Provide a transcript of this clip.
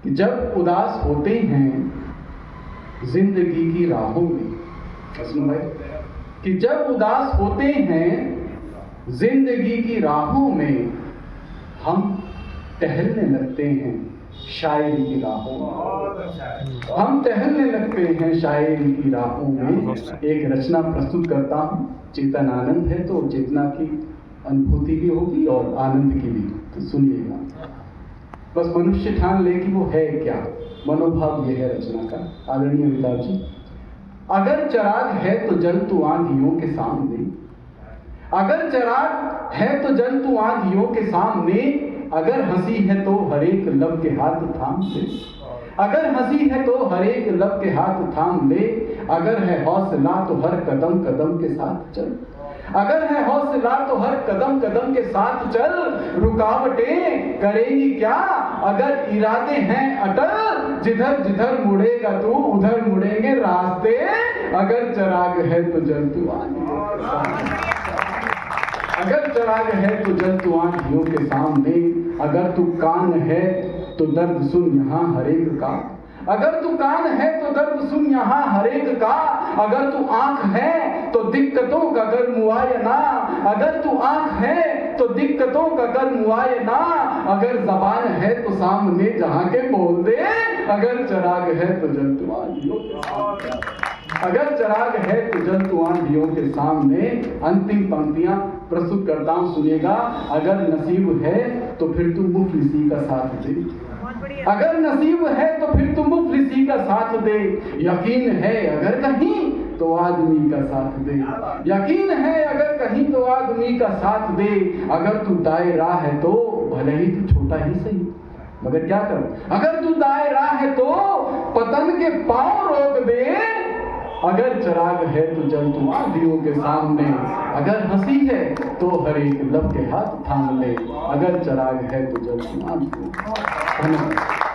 कि जब उदास होते हैं जिंदगी की राहों में, सुनो भाई, कि जब उदास होते हैं जिंदगी की राहों में, हम टहलने लगते हैं शायरी की राहों में। हम टहलने लगते हैं शायरी की राहों में। एक रचना प्रस्तुत करता हूँ, चेतन आनंद है तो चेतना की अनुभूति भी होगी और आनंद की भी, तो सुनिएगा। बस मनुष्य ठान ले कि वो है क्या, मनोभाव ये है रचना का। आदरणीय अमिताभ जी, अगर चिराग है तो जल तू आंधियों के सामने, अगर चिराग है तो जल तू आंधियों के सामने, अगर हंसी है तो हर एक लब के हाथ थाम ले, अगर हंसी है तो हर एक लब के हाथ थाम ले, अगर है हौसला तो हर कदम कदम के साथ चल, अगर है हौसला तो हर कदम कदम के साथ चल, रुकावटें करेंगी क्या अगर इरादे हैं अटल, जिधर जिधर मुड़ेगा तू उधर मुड़ेंगे रास्ते, अगर चिराग है तो जल तू आंधियों के सामने, अगर चिराग है तो जल तू आंधियों के सामने, अगर तू कान है तो दर्द सुन यहाँ हर एक का, अगर तू कान है तो दर्द सुन यहाँ हर एक का, अगर तू आंख है तो दिक्कतों का कर मुआयना, अगर तू आंख है तो दिक्कतों का कर मुआयना, अगर जबान है तो सामने जहाँ के बोल दे, अगर चिराग है तो जल तू आंधियों के सामने, अगर चिराग है तो जल तू आंधियों के सामने। अंतिम पंक्तियां प्रस्तुत करता हूं, सुनिएगा। अगर नसीब है तो फिर तू मुफलिसी का साथ दे, अगर नसीब है तो फिर तुम मुफलिसी का साथ दे, यकीन है अगर कहीं तो आदमी का साथ दे, यकीन है अगर कहीं तो आदमी का साथ दे, अगर तू दाएं राह है तो भले ही तू छोटा ही सही, मगर क्या कर, अगर तू दाएं राह है तो पतन के पांव रोक दे, अगर चिराग है तो जल तू आंधियों के सामने, अगर हंसी है तो हर एक लब के हाथ थाम ले, अगर चिराग है तो जल तू आंधियों। धन्यवाद।